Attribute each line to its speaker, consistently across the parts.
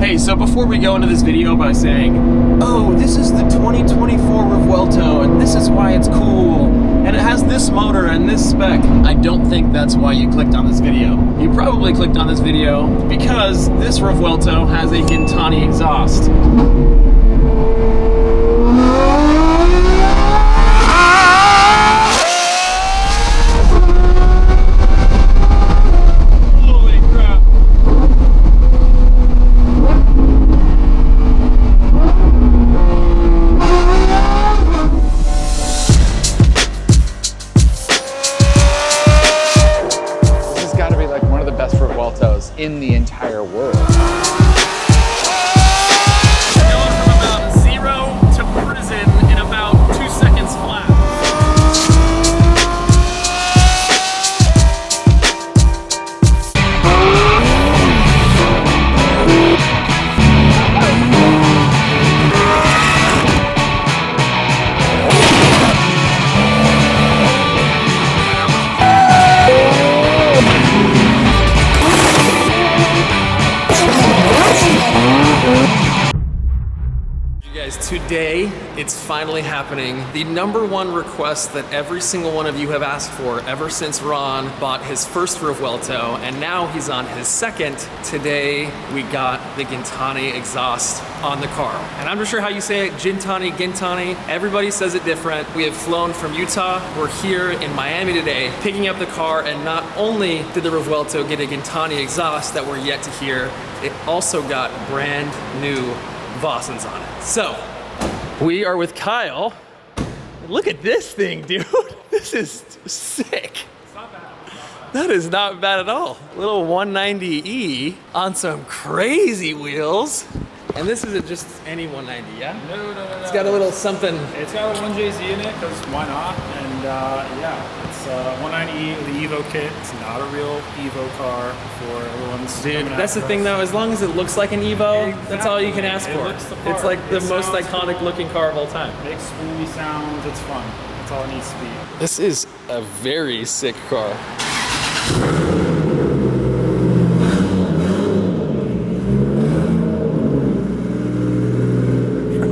Speaker 1: Hey, so before we go into this video by saying, oh, this is the 2024 Revuelto, and this is why it's cool, and it has this motor and this spec, I don't think that's why you clicked on this video. You probably clicked on this video because this Revuelto has a Gintani exhaust.
Speaker 2: In the entire world.
Speaker 1: Going from about 0 to prison in about 2 seconds flat. Today, it's finally happening. The #1 request that every single one of you have asked for ever since Ron bought his first Revuelto, and now he's on his second. Today, we got the Gintani exhaust on the car. And I'm not sure how you say it, Gintani. Everybody says it different. We have flown from Utah. We're here in Miami today, picking up the car, and not only did the Revuelto get a Gintani exhaust that we're yet to hear, it also got brand new Vossens on it. So, we are with Kyle. Look at this thing, dude. This is sick.
Speaker 3: It's not bad.
Speaker 1: That is not bad at all. Little 190E on some crazy wheels. And this isn't just any 190, yeah?
Speaker 3: No.
Speaker 1: It's got a little something.
Speaker 3: It's got a 1JZ in it, because why not? And yeah, it's 190E with the Evo kit. It's not a real Evo car for everyone's.
Speaker 1: Dude, that's the thing though, as long as it looks like an Evo,
Speaker 3: Exactly.
Speaker 1: that's all you can ask for.
Speaker 3: It looks the part.
Speaker 1: It's like the
Speaker 3: It
Speaker 1: most
Speaker 3: sounds
Speaker 1: iconic
Speaker 3: cool.
Speaker 1: looking car of all time.
Speaker 3: Makes spooky sounds, it's fun. That's all it needs to be.
Speaker 1: This is a very sick car.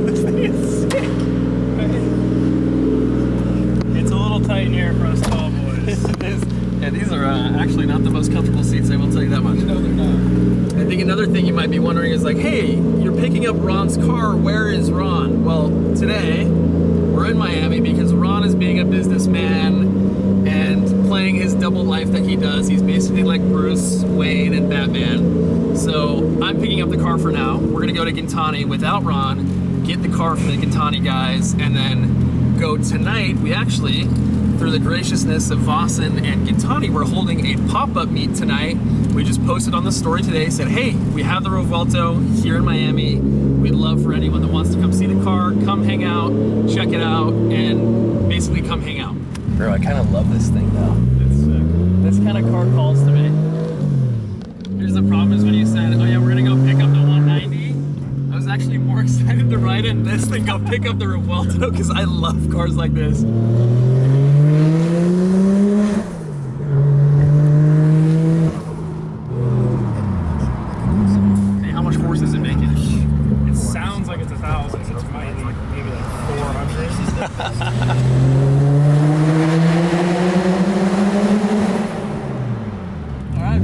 Speaker 3: This thing is sick. It's a little tight in here for us tall boys.
Speaker 1: Yeah, these are actually not the most comfortable seats, I will tell you that much.
Speaker 3: No, they're not.
Speaker 1: I think another thing you might be wondering is like, hey, you're picking up Ron's car, where is Ron? Well, today, we're in Miami because Ron is being a businessman and playing his double life that he does. He's basically like Bruce Wayne and Batman. So I'm picking up the car for now. We're gonna go to Gintani without Ron, get the car from the Gintani guys, and then go tonight. We actually, through the graciousness of Vossen and Gintani, we're holding a pop-up meet tonight. We just posted on the story today, said, hey, we have the Revuelto here in Miami. We'd love for anyone that wants to come see the car, come hang out, check it out, and basically come hang out. Bro, I kind of love this thing though.
Speaker 3: It's sick.
Speaker 1: This kind of car calls to me. Here's the problem is when you said, oh yeah, we're gonna go pick up the 190, I was actually more excited to ride in this than go pick up the Revuelto because I love cars like this. Hey, how much force is it making?
Speaker 3: It sounds like it's 1,000. It's maybe like 400.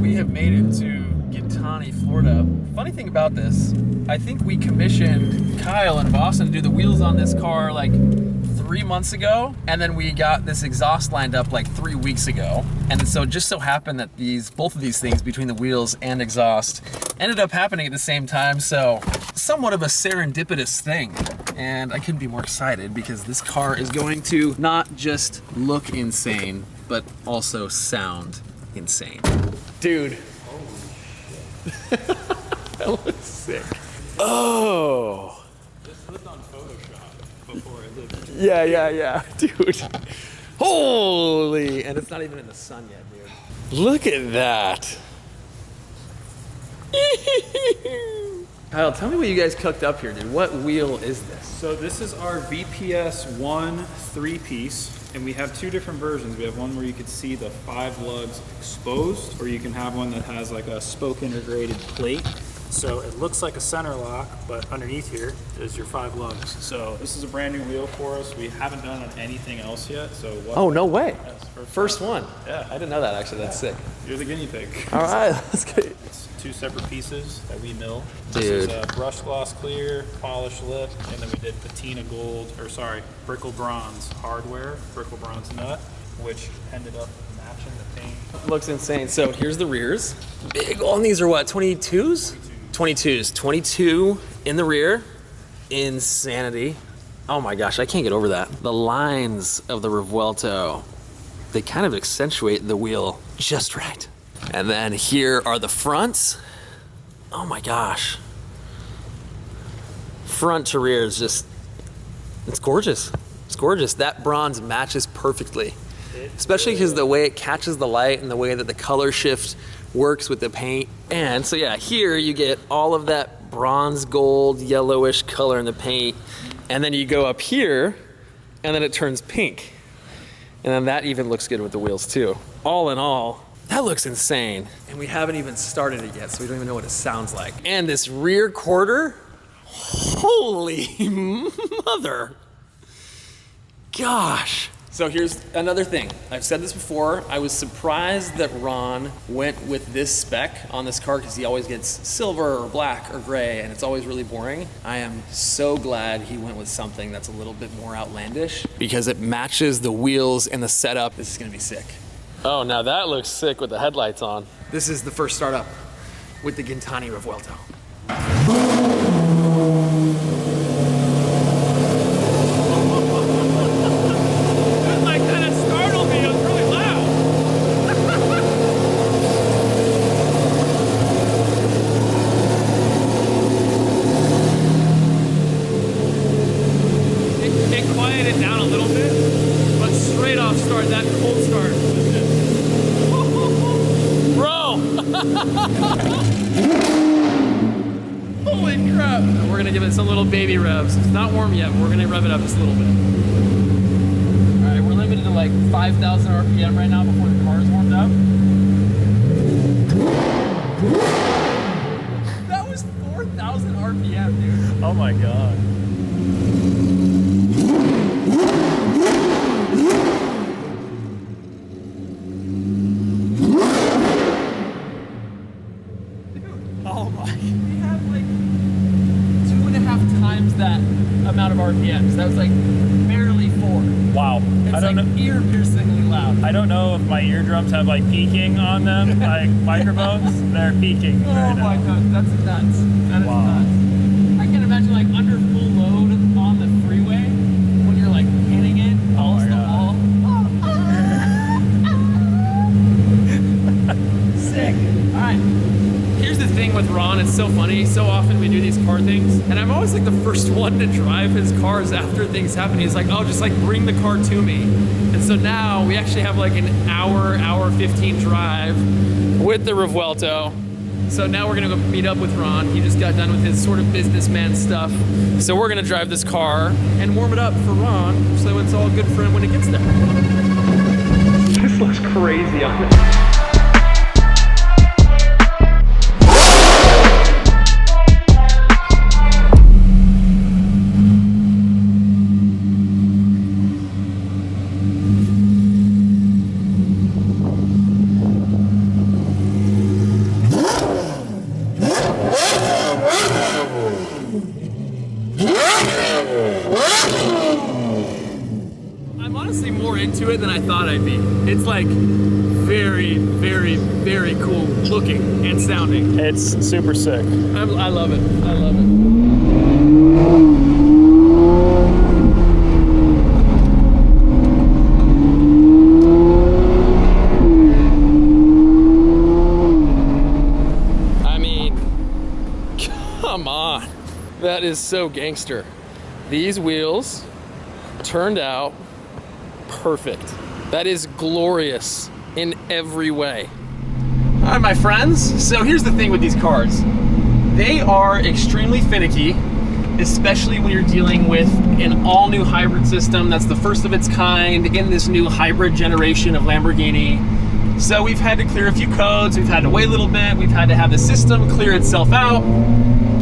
Speaker 1: We have made it to Gintani, Florida. Funny thing about this, I think we commissioned Kyle and Vossen to do the wheels on this car like 3 months ago, and then we got this exhaust lined up like 3 weeks ago. And so it just so happened that both of these things, between the wheels and exhaust, ended up happening at the same time. So somewhat of a serendipitous thing. And I couldn't be more excited because this car is going to not just look insane, but also sound insane. Dude. That looks sick. Oh.
Speaker 3: Just lived on Photoshop before I lived.
Speaker 1: Yeah. Dude. Holy. And it's not even in the sun yet, dude. Look at that. Kyle, tell me what you guys cooked up here, dude. What wheel is this?
Speaker 3: So this is our VPS 1 3-piece, and we have two different versions. We have one where you could see the 5 lugs exposed, or you can have one that has like a spoke integrated plate. So it looks like a center lock, but underneath here is your 5 lugs. So this is a brand new wheel for us. We haven't done on anything else yet. So
Speaker 1: oh, no way.
Speaker 3: Yes,
Speaker 1: First one.
Speaker 3: Yeah.
Speaker 1: I didn't know that, actually. That's sick.
Speaker 3: You're the guinea pig.
Speaker 1: All right, that's good.
Speaker 3: It's 2 separate pieces that we mill.
Speaker 1: Dude.
Speaker 3: This is a brushed gloss clear, polished lip, and then we did patina gold, or sorry, brickle bronze hardware, brickle bronze nut, which ended up matching the paint.
Speaker 1: Looks insane. So here's the rears. Big. All these are what, 22s? 22s. 22 in the rear. Insanity. Oh my gosh, I can't get over that. The lines of the Revuelto, they kind of accentuate the wheel just right. And then here are the fronts. Oh my gosh. Front to rear is just, it's gorgeous. It's gorgeous. That bronze matches perfectly. Especially because the way it catches the light and the way that the color shift works with the paint. And so yeah, here you get all of that bronze gold, yellowish color in the paint. And then you go up here and then it turns pink. And then that even looks good with the wheels too. All in all, that looks insane. And we haven't even started it yet, so we don't even know what it sounds like. And this rear quarter, holy mother. Gosh. So here's another thing. I've said this before. I was surprised that Ron went with this spec on this car because he always gets silver or black or gray and it's always really boring. I am so glad he went with something that's a little bit more outlandish because it matches the wheels and the setup. This is gonna be sick. Oh, now that looks sick with the headlights on. This is the first startup with the Gintani Revuelto. Holy crap! We're gonna give it some little baby revs. It's not warm yet, but we're gonna rev it up just a little bit. Alright, we're limited to like 5,000 RPM right now before the car is warmed up. That was 4,000 RPM, dude.
Speaker 3: Oh my god.
Speaker 1: Oh my, we have like 2.5 times that amount of RPMs. That was like barely 4.
Speaker 3: Wow.
Speaker 1: It's like ear-piercingly loud.
Speaker 3: I don't know if my eardrums have like peaking on them, like microphones. They're peaking.
Speaker 1: Oh my god, that's nuts. That is
Speaker 3: Wow.
Speaker 1: nuts. I can't imagine like under full load on the freeway when you're like hitting it, balls to the wall. Sick. Alright. Here's the thing with Ron, it's so funny. So often we do these car things, and I'm always like the first one to drive his cars after things happen. He's like, oh, just like bring the car to me. And so now we actually have like an hour 15 drive with the Revuelto. So now we're gonna go meet up with Ron. He just got done with his sort of businessman stuff. So we're gonna drive this car and warm it up for Ron so it's all good for him when it gets there. This looks crazy on it. I'm honestly more into it than I thought I'd be. It's like very, very, very cool looking and sounding.
Speaker 3: It's super sick.
Speaker 1: I love it. I love it. I mean, come on. That is so gangster. These wheels turned out perfect. That is glorious in every way. All right, my friends. So here's the thing with these cars. They are extremely finicky, especially when you're dealing with an all-new hybrid system that's the first of its kind in this new hybrid generation of Lamborghini. So we've had to clear a few codes, we've had to wait a little bit, we've had to have the system clear itself out.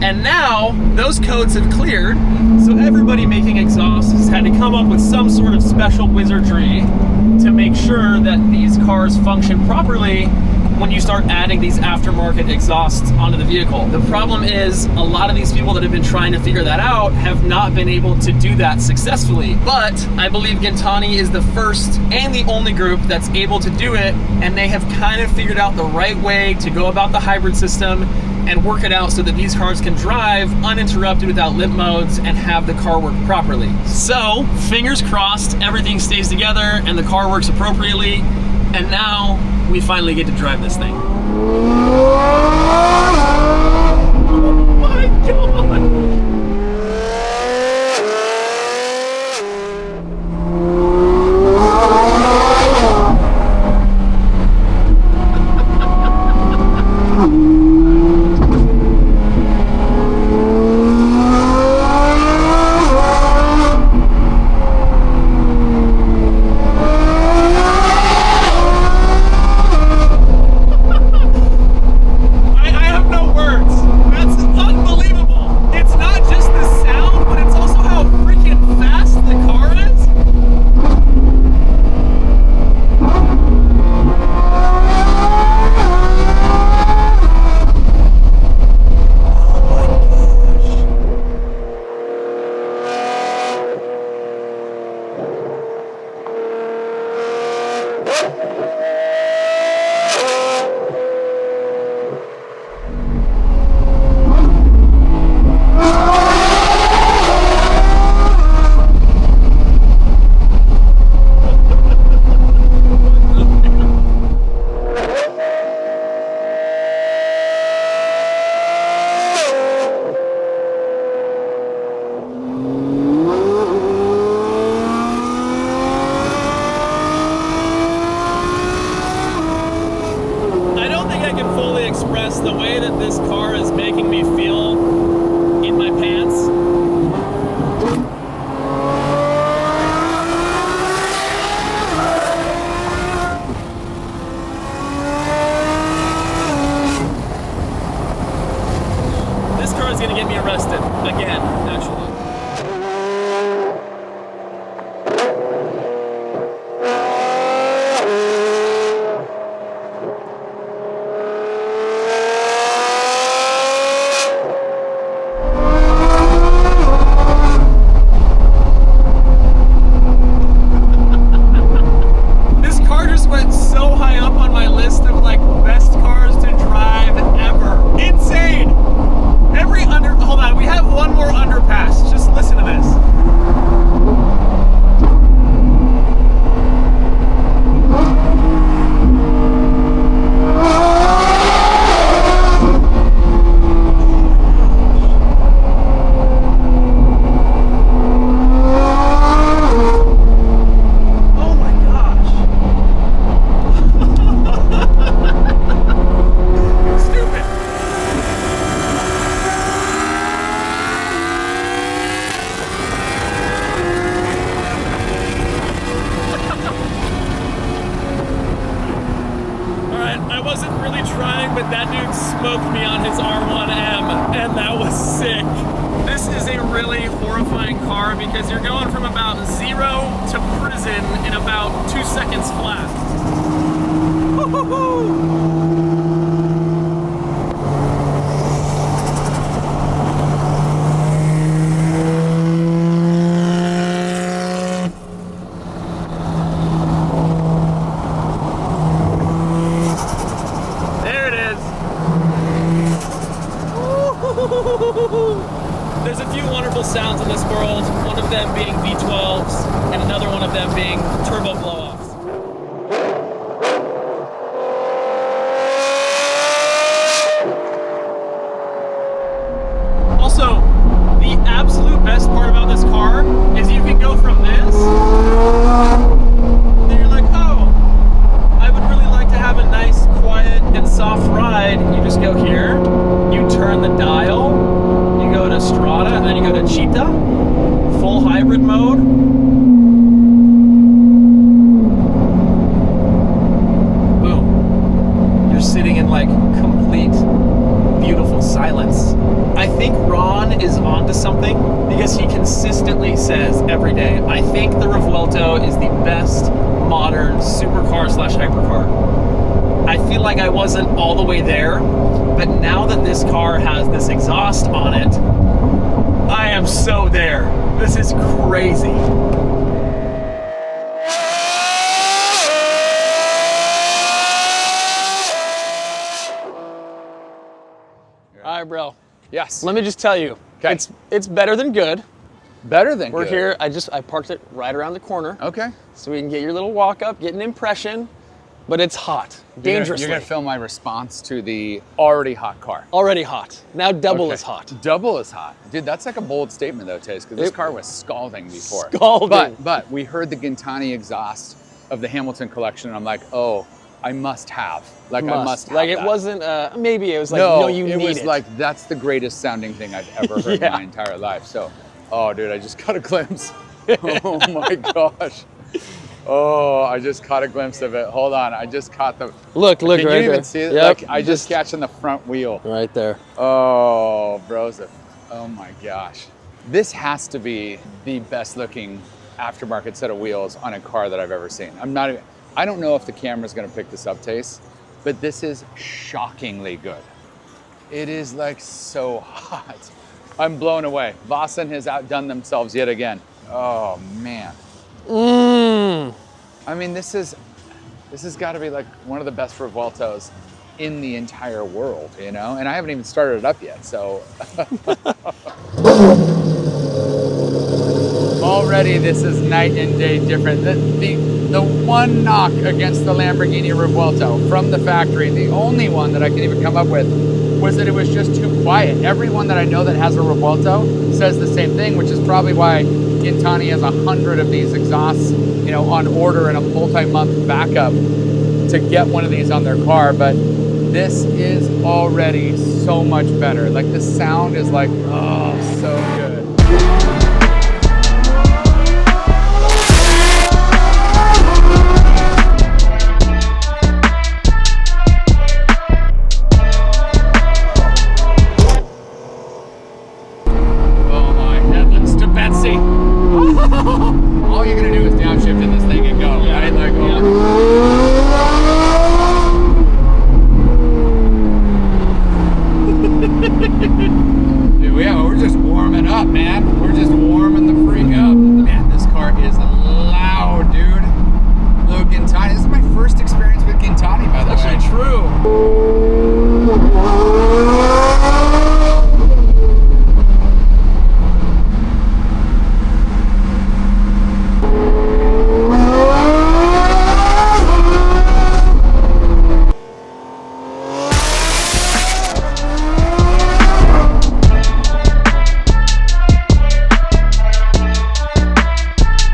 Speaker 1: And now those codes have cleared, so everybody making exhausts has had to come up with some sort of special wizardry to make sure that these cars function properly when you start adding these aftermarket exhausts onto the vehicle. The problem is a lot of these people that have been trying to figure that out have not been able to do that successfully. But I believe Gintani is the first and the only group that's able to do it, and they have kind of figured out the right way to go about the hybrid system and work it out so that these cars can drive uninterrupted without limp modes and have the car work properly. So, fingers crossed, everything stays together and the car works appropriately, and now we finally get to drive this thing. Oh my God! The way that this car is making me feel in my pants. This car is going to get me arrested again, actually. But that dude smoked me on his R1M, and that was sick. This is a really horrifying car because you're going from about 0 to prison in about 2 seconds flat. Woo-hoo-hoo! There's a few wonderful sounds in this world, one of them being V12s, and another one of them being turbo blow-offs. Also, the absolute best part about this car is you can go from this, then you're like, oh, I would really like to have a nice, quiet, and soft ride. You just go here, you turn the dial, you go to Strata, and then you go to Cheetah, full hybrid mode. Boom. onto something because he consistently says every day, I think the Revuelto is the best modern supercar / hypercar. I feel like I wasn't all the way there, but now that this car has this exhaust on it, I am so there. This is crazy. All right, bro.
Speaker 2: Yes.
Speaker 1: Let me just tell you,
Speaker 2: Okay.
Speaker 1: it's better than good.
Speaker 2: Better than
Speaker 1: We're
Speaker 2: good.
Speaker 1: here. I parked it right around the corner.
Speaker 2: Okay.
Speaker 1: So we can get your little walk up, get an impression, but it's hot, dangerously.
Speaker 2: You're gonna film my response to the already hot car.
Speaker 1: Already hot. Now double
Speaker 2: Okay.
Speaker 1: as hot.
Speaker 2: Double as hot. Dude, that's like a bold statement though, Taze, because this car was scalding before.
Speaker 1: Scalding.
Speaker 2: But we heard the Gintani exhaust of the Hamilton collection, and I'm like, oh, I must have. Like, I must have
Speaker 1: Like it
Speaker 2: that.
Speaker 1: wasn't, maybe it was like, no, you
Speaker 2: it
Speaker 1: need
Speaker 2: was
Speaker 1: it.
Speaker 2: like, that's the greatest sounding thing I've ever heard
Speaker 1: Yeah.
Speaker 2: in my entire life. So, oh, dude, I just caught a glimpse. Oh my gosh. Oh, I just caught a glimpse of it. Hold on, I just caught the.
Speaker 1: Look
Speaker 2: Can
Speaker 1: right
Speaker 2: you
Speaker 1: there.
Speaker 2: even see it?
Speaker 1: Yep.
Speaker 2: Like, I just catching the front wheel.
Speaker 1: Right there.
Speaker 2: Oh, bros. Oh my gosh. This has to be the best looking aftermarket set of wheels on a car that I've ever seen. I don't know if the camera's gonna pick this up, Tace, but this is shockingly good. It is like so hot. I'm blown away. Vossen has outdone themselves yet again. Oh man. I mean, this has got to be like one of the best Revueltos in the entire world, you know? And I haven't even started it up yet, so. Already this is night and day different. The one knock against the Lamborghini Revuelto from the factory, the only one that I can even come up with, was that it was just too quiet. Everyone that I know that has a Revuelto says the same thing, which is probably why Gintani has 100 of these exhausts, you know, on order and a multi-month backup to get one of these on their car. But this is already so much better. Like the sound is like, oh, so good. Oh my heavens to Betsy. All you're gonna do is downshift in this thing and go, right? Like, Dude, we're just warming up, man. We're just warming the freak up. Man, this car is loud, dude. Look, Gintani. This is my first experience with Gintani, by the way.
Speaker 1: Actually true.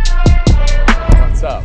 Speaker 2: What's up?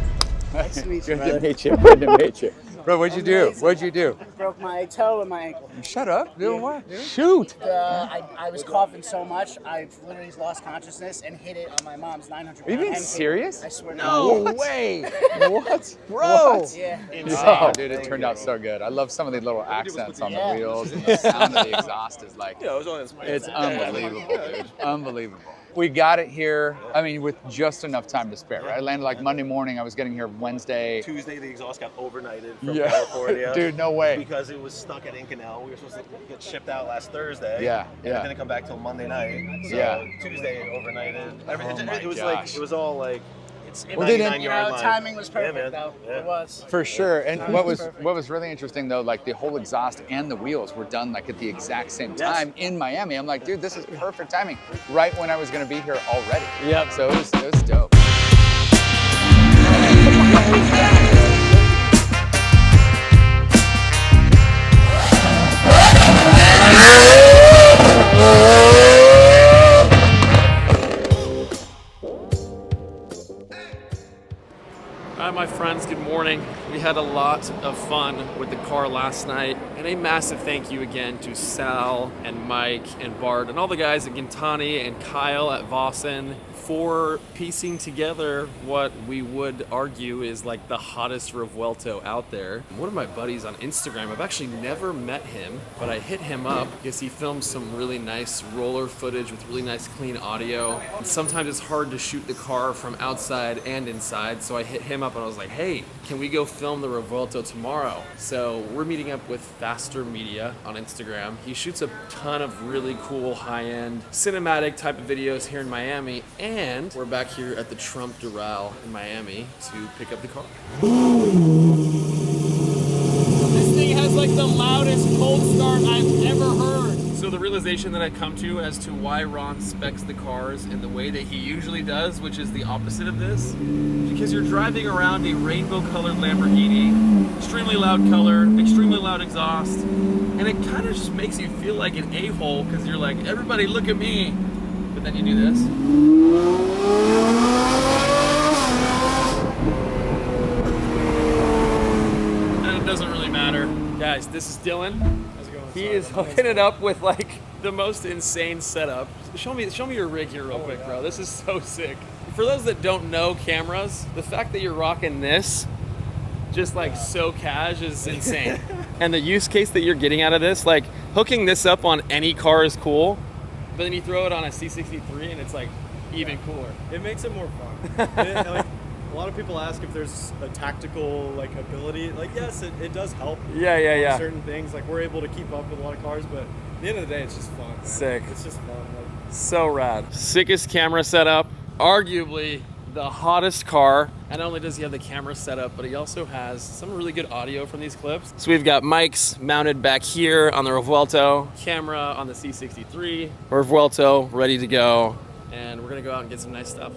Speaker 4: Nice to meet you,
Speaker 2: Good
Speaker 4: brother.
Speaker 2: to meet you. Good to meet you. Bro, what'd you do? What'd you do?
Speaker 4: Broke my toe and my ankle.
Speaker 2: Shut up. Doing what, dude?
Speaker 1: Shoot.
Speaker 4: I was coughing so much, I literally lost consciousness and hit it on my mom's 900
Speaker 2: Are you being
Speaker 4: pound
Speaker 2: serious?
Speaker 4: I swear to
Speaker 1: No
Speaker 4: God.
Speaker 1: way.
Speaker 2: What?
Speaker 1: Bro.
Speaker 2: What?
Speaker 4: Yeah.
Speaker 2: Oh, dude, it turned out so good. I love some of the little accents on the
Speaker 4: Yeah.
Speaker 2: wheels, and the sound of the exhaust is like, it's unbelievable, dude. Unbelievable. We got it here, I mean, with just enough time to spare, right? I landed like Monday morning. I was getting here Wednesday.
Speaker 5: Tuesday, the exhaust got overnighted from
Speaker 2: Yeah.
Speaker 5: California.
Speaker 2: Dude, no way.
Speaker 5: Because it was stuck at Inconel. We were supposed to get shipped out last Thursday.
Speaker 2: Yeah,
Speaker 5: And
Speaker 2: yeah.
Speaker 5: it didn't come back till Monday night. So
Speaker 2: Yeah.
Speaker 5: Tuesday, it overnighted.
Speaker 2: Oh my
Speaker 5: it was
Speaker 2: gosh.
Speaker 5: like, it was all like, it's
Speaker 2: Well, they didn't-
Speaker 5: 99-yard
Speaker 4: You know,
Speaker 5: line.
Speaker 4: timing was perfect,
Speaker 5: Yeah, man.
Speaker 4: though.
Speaker 5: Yeah.
Speaker 4: It was.
Speaker 2: For sure. And
Speaker 4: Timing
Speaker 2: what
Speaker 4: was
Speaker 2: was
Speaker 4: perfect.
Speaker 2: really interesting though, like the whole exhaust and the wheels were done like at the exact same
Speaker 5: Yes.
Speaker 2: time in Miami. I'm like, dude, this is perfect timing. Right when I was gonna be here already.
Speaker 1: Yep.
Speaker 2: So it was dope.
Speaker 1: All right, my friends, good morning. We had a lot of fun with the car last night, And a massive thank you again to Sal and Mike and Bart and all the guys at Gintani and Kyle at Vossen for piecing together what we would argue is like the hottest Revuelto out there. One of my buddies on Instagram, I've actually never met him, but I hit him up because he films some really nice roller footage with really nice clean audio. And sometimes it's hard to shoot the car from outside and inside, so I hit him up and I was like, hey, can we go film the Revuelto tomorrow? So we're meeting up with Faster Media on Instagram. He shoots a ton of really cool high-end cinematic type of videos here in Miami, and we're back here at the Trump Doral in Miami to pick up the car. This thing has like the loudest cold start I've ever heard. So the realization that I come to as to why Ron specs the cars in the way that he usually does, which is the opposite of this, because you're driving around a rainbow-colored Lamborghini, extremely loud color, extremely loud exhaust, and it kind of just makes you feel like an a-hole because you're like, everybody look at me. But then you do this. And it doesn't really matter. Guys, this is Dylan.
Speaker 3: How's it going?
Speaker 1: He is hooking it up with like the most insane setup. Show me your rig here real quick, bro. This is so sick. For those that don't know cameras, the fact that you're rocking this just like so cash is insane. And the use case that you're getting out of this, like hooking this up on any car is cool, but then you throw it on a C63 and it's like even cooler.
Speaker 5: It makes it more fun. Like, a lot of people ask if there's a tactical like ability. Like, yes, it does help.
Speaker 1: Yeah.
Speaker 5: Certain things, like we're able to keep up with a lot of cars, but at the end of the day, it's just fun. Man.
Speaker 1: Sick.
Speaker 5: It's just fun. Like,
Speaker 1: So rad. Sickest camera setup, arguably the hottest car. And not only does he have the camera setup, but he also has some really good audio from these clips. So we've got mics mounted back here on the Revuelto, camera on the C63, Revuelto ready to go, and we're gonna go out and get some nice stuff.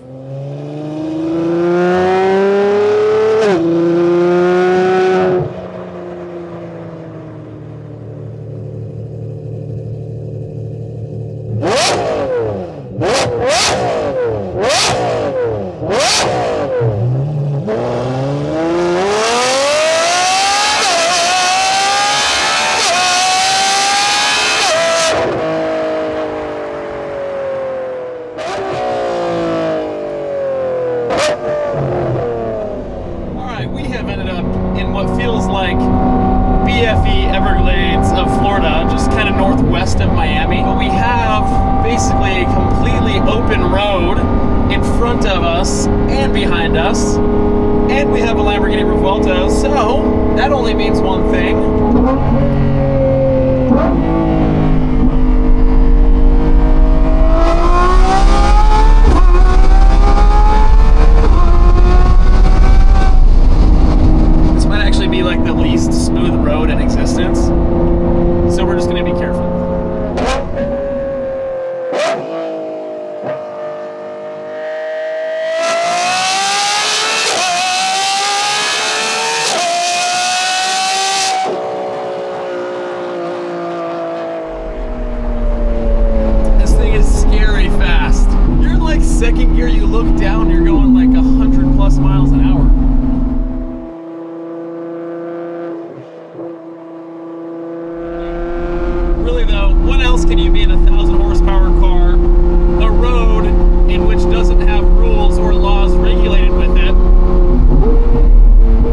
Speaker 1: BFE Everglades of Florida, just kind of northwest of Miami. But we have basically a completely open road in front of us and behind us, and we have a Lamborghini Revuelto, so that only means one thing. Be like the least smooth road in existence, so we're just going to be careful. This thing is scary fast. You're in like second gear, you look down, you're going like 100+ miles an hour. What else can you be in a 1,000 horsepower car? A road in which doesn't have rules or laws regulated with it,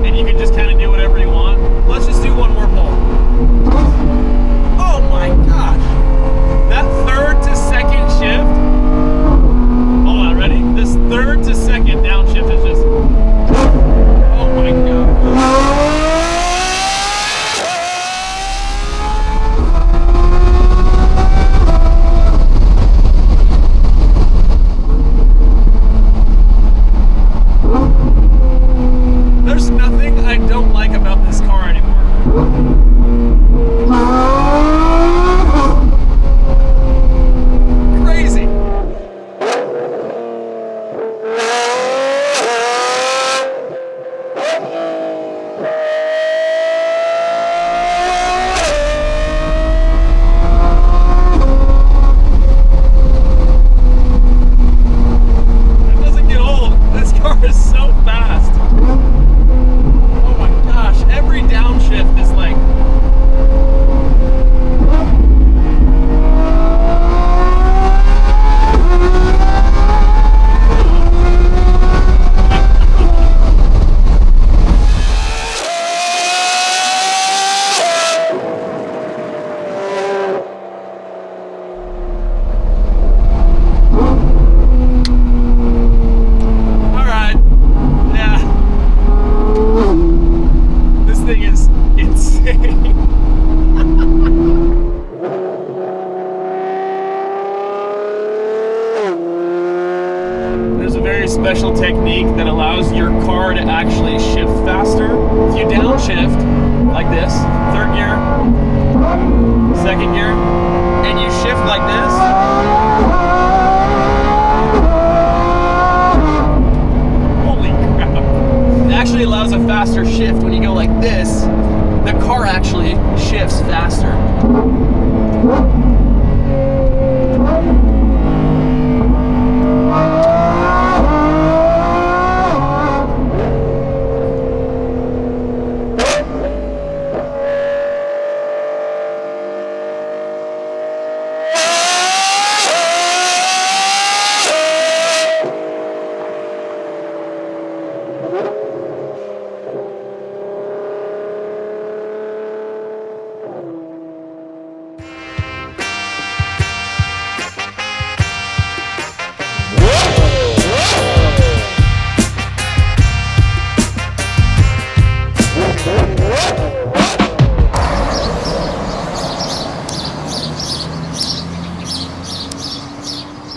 Speaker 1: and you can just kind of do whatever you want. Let's just do one more pull. Oh my gosh! That third to second shift. Hold on, ready? This third very special technique that allows your car to actually shift faster. If you downshift like this, third gear, second gear, and you shift like this, holy crap. It actually allows a faster shift. When you go like this, the car actually shifts faster.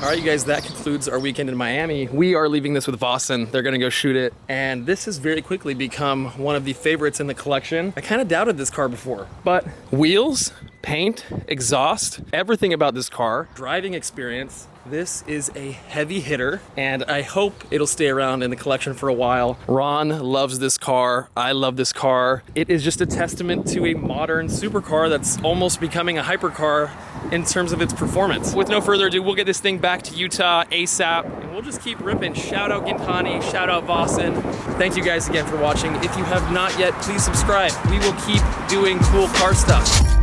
Speaker 1: All right, you guys, that concludes our weekend in Miami. We are leaving this with Vossen. They're gonna go shoot it. And this has very quickly become one of the favorites in the collection. I kind of doubted this car before, but wheels, paint, exhaust, everything about this car, driving experience, this is a heavy hitter, and I hope it'll stay around in the collection for a while. Ron loves this car. I love this car. It is just a testament to a modern supercar that's almost becoming a hypercar in terms of its performance. With no further ado, we'll get this thing back to Utah ASAP, and we'll just keep ripping. Shout out Gintani, shout out Vossen. Thank you guys again for watching. If you have not yet, please subscribe. We will keep doing cool car stuff.